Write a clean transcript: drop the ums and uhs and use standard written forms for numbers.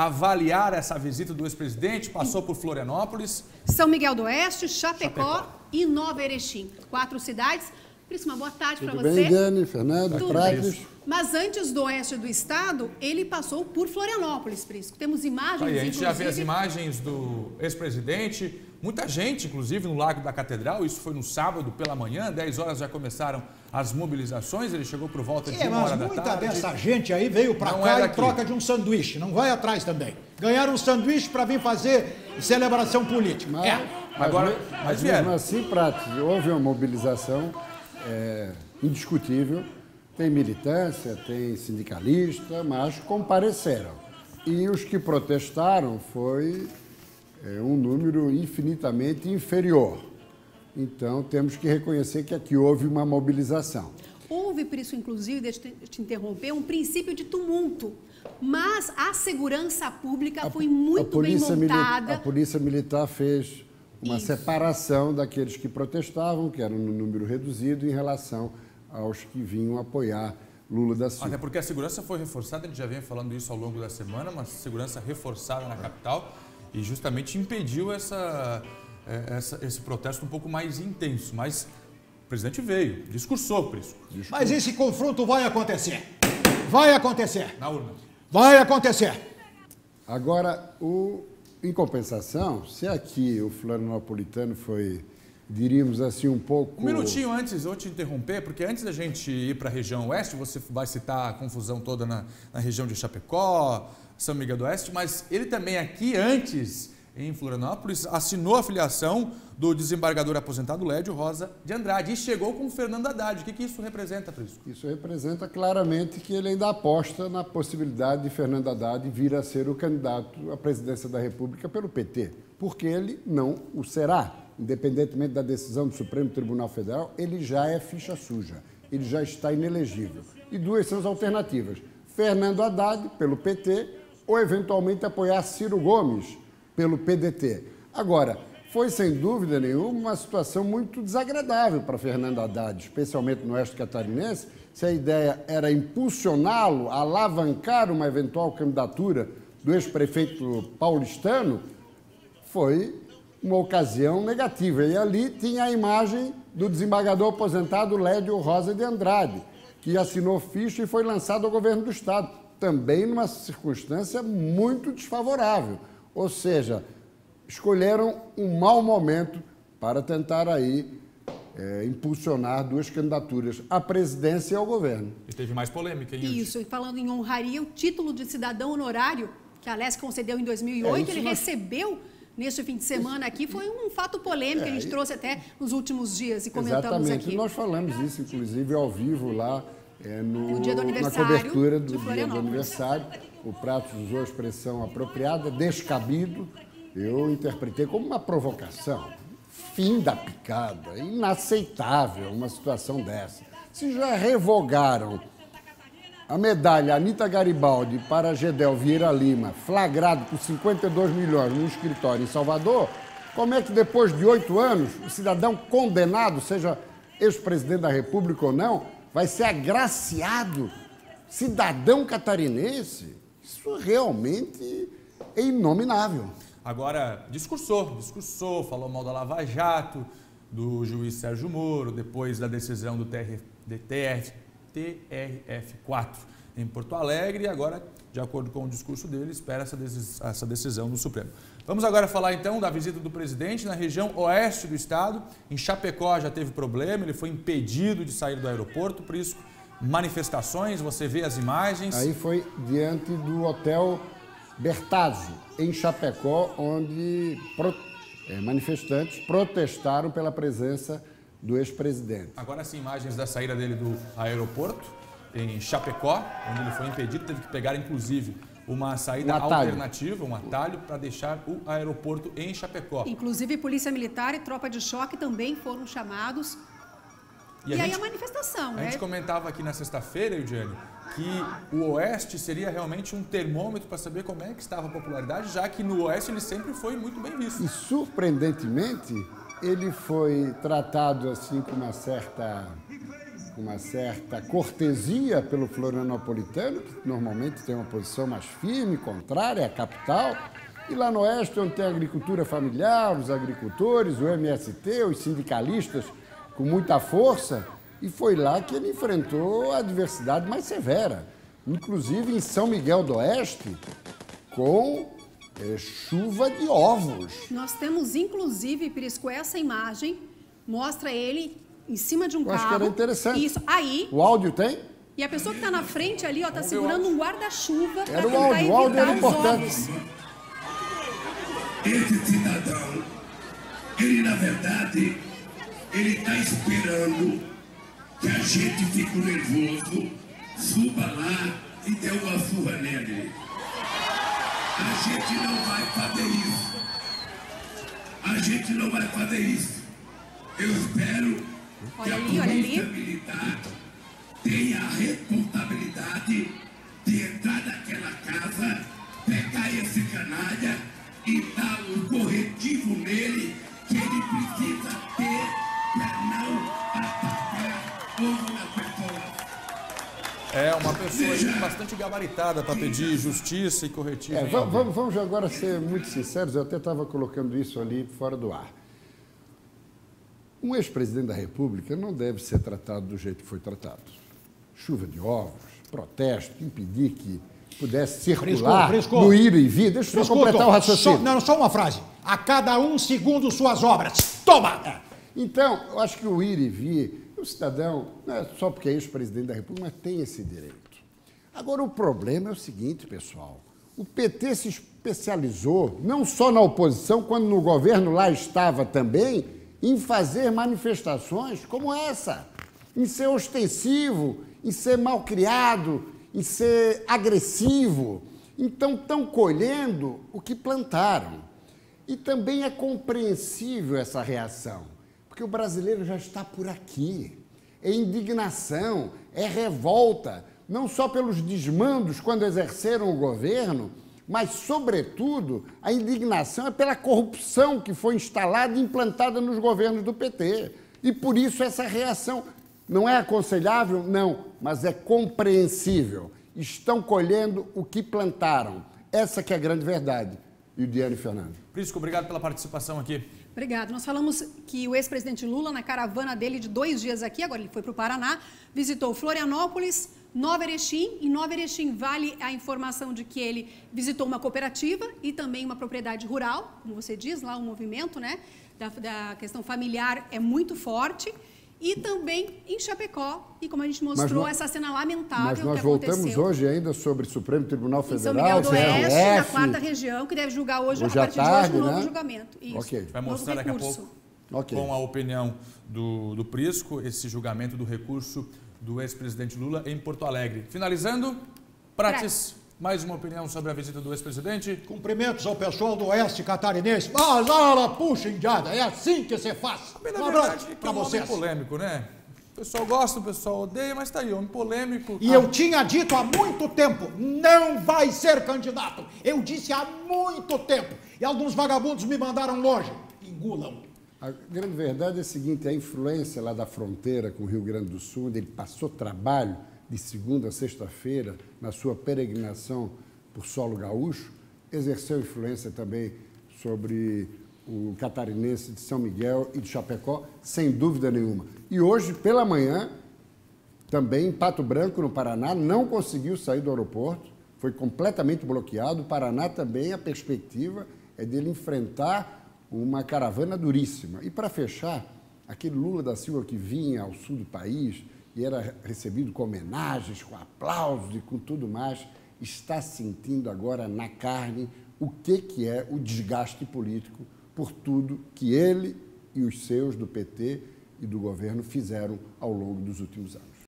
avaliar essa visita do ex-presidente? Passou por Florianópolis. São Miguel do Oeste, Chapecó e Nova Erechim. 4 cidades. Prisco, uma boa tarde para você. Tudo bem, Dani, Fernando, Pratos. Mas antes do oeste do estado, ele passou por Florianópolis, Prisco. Temos imagens, aí, a gente já vê as imagens do ex-presidente. Muita gente, inclusive, no Largo da Catedral. Isso foi no sábado pela manhã. 10 horas já começaram as mobilizações. Ele chegou por volta de 1 hora da tarde. Mas muita dessa gente aí veio para cá em troca de um sanduíche. Não vai atrás também. Ganharam um sanduíche para vir fazer celebração política. Mas mesmo assim, Pratos, houve uma mobilização indiscutível. Tem militância, tem sindicalista, mas compareceram. E os que protestaram foi um número infinitamente inferior. Então, temos que reconhecer que aqui houve uma mobilização. Houve, por isso, inclusive, deixa eu te interromper, um princípio de tumulto. Mas a segurança pública foi muito bem montada. A Polícia Militar fez uma separação daqueles que protestavam, que eram no número reduzido, em relação aos que vinham apoiar Lula da Silva. Até porque a segurança foi reforçada, a gente já vem falando isso ao longo da semana, uma segurança reforçada na capital e justamente impediu esse protesto um pouco mais intenso. Mas o presidente veio, discursou por isso. Mas esse confronto vai acontecer. Vai acontecer. Na urna. Vai acontecer. Agora, em compensação, se aqui o florianopolitano foi, diríamos assim, um pouco... Um minutinho antes, eu vou te interromper, porque antes da gente ir para a região oeste, você vai citar a confusão toda na região de Chapecó, São Miguel do Oeste, mas ele também aqui, antes, em Florianópolis, assinou a filiação do desembargador aposentado Lédio Rosa de Andrade e chegou com Fernando Haddad. O que isso representa, Prisco? Isso representa claramente que ele ainda aposta na possibilidade de Fernando Haddad vir a ser o candidato à presidência da República pelo PT, porque ele não o será. Independentemente da decisão do Supremo Tribunal Federal, ele já é ficha suja, ele já está inelegível. E duas são as alternativas: Fernando Haddad, pelo PT, ou eventualmente apoiar Ciro Gomes, pelo PDT. Agora, foi sem dúvida nenhuma uma situação muito desagradável para Fernando Haddad, especialmente no oeste catarinense, se a ideia era impulsioná-lo, alavancar uma eventual candidatura do ex-prefeito paulistano, foi uma ocasião negativa. E ali tinha a imagem do desembargador aposentado Lédio Rosa de Andrade, que assinou ficha e foi lançado ao governo do Estado, também numa circunstância muito desfavorável. Ou seja, escolheram um mau momento para tentar aí impulsionar duas candidaturas, à presidência e ao governo. E teve mais polêmica, hein? Isso, e falando em honraria, o título de cidadão honorário, que a Alesc concedeu em 2008, ele recebeu neste fim de semana aqui, foi um fato polêmico que a gente trouxe até nos últimos dias e comentamos aqui. Nós falamos isso, inclusive, ao vivo lá no dia do na cobertura do dia do aniversário. O Pratos usou a expressão apropriada, descabido. Eu interpretei como uma provocação. Fim da picada, inaceitável uma situação dessa. Se já revogaram a medalha Anita Garibaldi para Gedel Vieira Lima, flagrado por 52 milhões no escritório em Salvador, como é que depois de 8 anos, o cidadão condenado, seja ex-presidente da República ou não, vai ser agraciado cidadão catarinense? Isso realmente é inominável. Agora, discursou, falou mal da Lava Jato, do juiz Sérgio Moro, depois da decisão do TRF4 em Porto Alegre, e agora, de acordo com o discurso dele, espera essa decisão do Supremo. Vamos agora falar então da visita do presidente na região oeste do estado. Em Chapecó já teve problema, ele foi impedido de sair do aeroporto, por isso manifestações, você vê as imagens. Aí foi diante do Hotel Bertazzo, em Chapecó, onde manifestantes protestaram pela presença do ex-presidente. Agora sim, imagens da saída dele do aeroporto, em Chapecó, onde ele foi impedido, teve que pegar inclusive uma saída alternativa, um atalho, para deixar o aeroporto em Chapecó. Inclusive, Polícia Militar e Tropa de Choque também foram chamados. E aí a manifestação, né? A gente comentava aqui na sexta-feira, Eudiane, que o Oeste seria realmente um termômetro para saber como é que estava a popularidade, já que no Oeste ele sempre foi muito bem visto. E, surpreendentemente, ele foi tratado assim com uma certa uma certa cortesia pelo florianopolitano, que normalmente tem uma posição mais firme, contrária à capital. E lá no Oeste, onde tem a agricultura familiar, os agricultores, o MST, os sindicalistas com muita força, e foi lá que ele enfrentou a adversidade mais severa, inclusive em São Miguel do Oeste, com chuva de ovos. Nós temos, inclusive, Prisco, essa imagem, mostra ele em cima de um carro. Acho que era interessante. Isso, aí... O áudio tem? E a pessoa que está na frente ali, ó, está segurando um guarda-chuva para Era o tentar áudio, o áudio era evitar os importante. ovos. Esse cidadão, ele na verdade, ele está esperando que a gente fique nervoso, suba lá e dê uma surra nele. A gente não vai fazer isso. A gente não vai fazer isso. Eu espero que a polícia militar tenha a responsabilidade de entrar naquela casa, pegar esse canalha e dar um corretivo nele que ele precisa ter para não atacar outras pessoas. É uma pessoa bastante gabaritada para pedir justiça e corretivo. Vamos agora ser muito sinceros, eu até estava colocando isso ali fora do ar. Um ex-presidente da República não deve ser tratado do jeito que foi tratado. Chuva de ovos, protesto, impedir que pudesse circular no ir e vir. Deixa eu só completar o raciocínio. Só uma frase. A cada 1 segundo suas obras. Toma! Então, eu acho que o ir e vir, o cidadão, não é só porque é ex-presidente da República, mas tem esse direito. Agora, o problema é o seguinte, pessoal. O PT se especializou, não só na oposição, quando no governo lá estava também, em fazer manifestações como essa, em ser ostensivo, em ser malcriado, em ser agressivo. Então, estão colhendo o que plantaram. E também é compreensível essa reação, porque o brasileiro já está por aqui. É indignação, é revolta, não só pelos desmandos quando exerceram o governo, mas, sobretudo, a indignação é pela corrupção que foi instalada e implantada nos governos do PT. E, por isso, essa reação não é aconselhável? Não, mas é compreensível. Estão colhendo o que plantaram. Essa que é a grande verdade. E o Diane Fernando. Prisco, obrigado pela participação aqui. Obrigado. Nós falamos que o ex-presidente Lula, na caravana dele de 2 dias aqui, agora ele foi para o Paraná, visitou Florianópolis, Nova Erechim. Em Nova Erechim vale a informação de que ele visitou uma cooperativa e também uma propriedade rural, como você diz, lá o movimento, né, da questão familiar é muito forte. E também em Chapecó, e como a gente mostrou, essa cena lamentável que aconteceu. Mas nós voltamos hoje ainda sobre o Supremo Tribunal Federal, São Miguel do Oeste, na 4ª região, que deve julgar hoje, a partir de hoje, um novo julgamento. Isso. Okay. Vai mostrar daqui a pouco, com a opinião do Prisco, esse julgamento do recurso do ex-presidente Lula em Porto Alegre. Finalizando, Prates, mais uma opinião sobre a visita do ex-presidente? Cumprimentos ao pessoal do Oeste Catarinense. Puxa, indiada, é assim que você faz. Na verdade, é um homem polêmico, né? O pessoal gosta, o pessoal odeia, mas tá aí, homem polêmico. E eu tinha dito há muito tempo, não vai ser candidato. Eu disse há muito tempo. E alguns vagabundos me mandaram longe. Engulam. A grande verdade é a seguinte, a influência lá da fronteira com o Rio Grande do Sul, onde ele passou trabalho de segunda a sexta-feira, na sua peregrinação por solo gaúcho, exerceu influência também sobre o catarinense de São Miguel e de Chapecó, sem dúvida nenhuma. E hoje, pela manhã, também em Pato Branco, no Paraná, não conseguiu sair do aeroporto, foi completamente bloqueado. O Paraná também, a perspectiva é dele enfrentar uma caravana duríssima. E para fechar, aquele Lula da Silva que vinha ao sul do país e era recebido com homenagens, com aplausos e com tudo mais, está sentindo agora na carne o que é o desgaste político por tudo que ele e os seus do PT e do governo fizeram ao longo dos últimos anos.